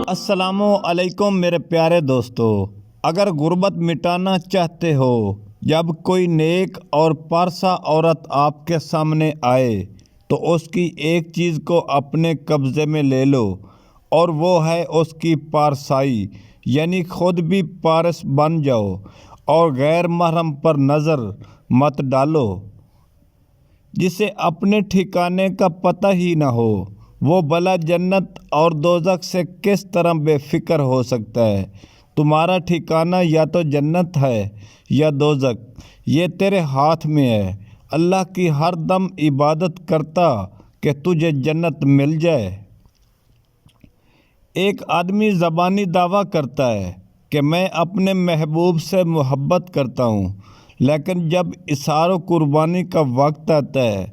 السلام علیکم میرے پیارے دوستو، اگر غربت مٹانا چاہتے ہو، جب کوئی نیک اور پارسا عورت آپ کے سامنے آئے تو اس کی ایک چیز کو اپنے قبضے میں لے لو، اور وہ ہے اس کی پارسائی، یعنی خود بھی پارس بن جاؤ اور غیر محرم پر نظر مت ڈالو۔ جسے اپنے ٹھکانے کا پتہ ہی نہ ہو، وہ بھلا جنت اور دوزخ سے کس طرح بے فکر ہو سکتا ہے؟ تمہارا ٹھکانہ یا تو جنت ہے یا دوزخ، یہ تیرے ہاتھ میں ہے۔ اللہ کی ہر دم عبادت کرتا کہ تجھے جنت مل جائے۔ ایک آدمی زبانی دعویٰ کرتا ہے کہ میں اپنے محبوب سے محبت کرتا ہوں، لیکن جب اظہار و قربانی کا وقت آتا ہے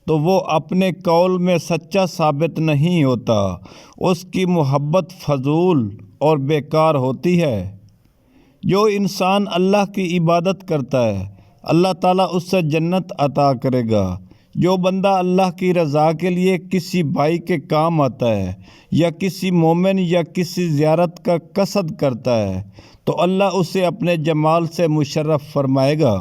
تو وہ اپنے قول میں سچا ثابت نہیں ہوتا، اس کی محبت فضول اور بیکار ہوتی ہے۔ جو انسان اللہ کی عبادت کرتا ہے، اللہ تعالیٰ اس سے جنت عطا کرے گا۔ جو بندہ اللہ کی رضا کے لیے کسی بھائی کے کام آتا ہے یا کسی مومن یا کسی زیارت کا قصد کرتا ہے تو اللہ اسے اپنے جمال سے مشرف فرمائے گا۔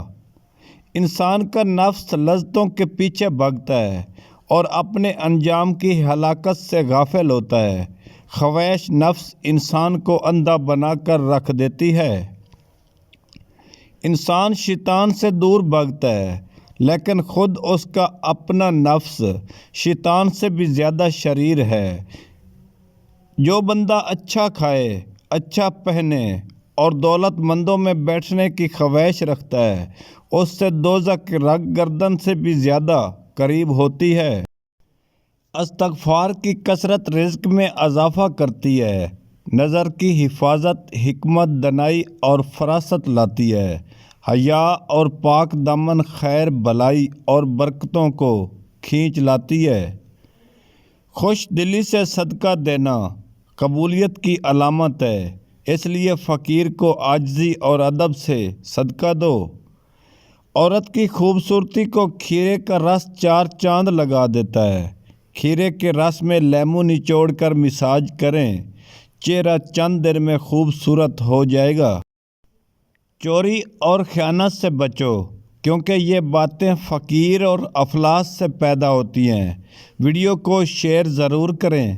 انسان کا نفس لذتوں کے پیچھے بھاگتا ہے اور اپنے انجام کی ہلاکت سے غافل ہوتا ہے۔ خواہش نفس انسان کو اندھا بنا کر رکھ دیتی ہے۔ انسان شیطان سے دور بھاگتا ہے، لیکن خود اس کا اپنا نفس شیطان سے بھی زیادہ شریر ہے۔ جو بندہ اچھا کھائے، اچھا پہنے اور دولت مندوں میں بیٹھنے کی خواہش رکھتا ہے، اس سے دوزخ رگ گردن سے بھی زیادہ قریب ہوتی ہے۔ استغفار کی کثرت رزق میں اضافہ کرتی ہے، نظر کی حفاظت حکمت دانائی اور فراست لاتی ہے، حیا اور پاک دامن خیر بلائی اور برکتوں کو کھینچ لاتی ہے۔ خوش دلی سے صدقہ دینا قبولیت کی علامت ہے، اس لیے فقیر کو عاجزی اور ادب سے صدقہ دو۔ عورت کی خوبصورتی کو کھیرے کا رس چار چاند لگا دیتا ہے۔ کھیرے کے رس میں لیموں نچوڑ کر مساج کریں، چہرہ چند دن میں خوبصورت ہو جائے گا۔ چوری اور خیانت سے بچو، کیونکہ یہ باتیں فقیر اور افلاس سے پیدا ہوتی ہیں۔ ویڈیو کو شیئر ضرور کریں۔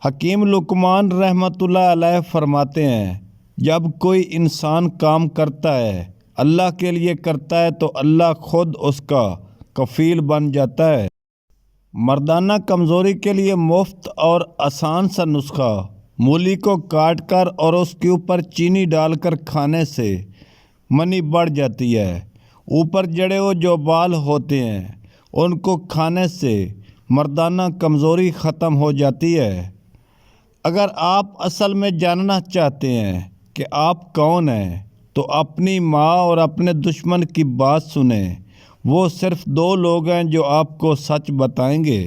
حکیم لقمان رحمۃ اللہ علیہ فرماتے ہیں، جب کوئی انسان کام کرتا ہے، اللہ کے لیے کرتا ہے تو اللہ خود اس کا کفیل بن جاتا ہے۔ مردانہ کمزوری کے لیے مفت اور آسان سا نسخہ، مولی کو کاٹ کر اور اس کے اوپر چینی ڈال کر کھانے سے منی بڑھ جاتی ہے۔ اوپر جڑے ہوئے جو بال ہوتے ہیں ان کو کھانے سے مردانہ کمزوری ختم ہو جاتی ہے۔ اگر آپ اصل میں جاننا چاہتے ہیں کہ آپ کون ہیں تو اپنی ماں اور اپنے دشمن کی بات سنیں، وہ صرف دو لوگ ہیں جو آپ کو سچ بتائیں گے۔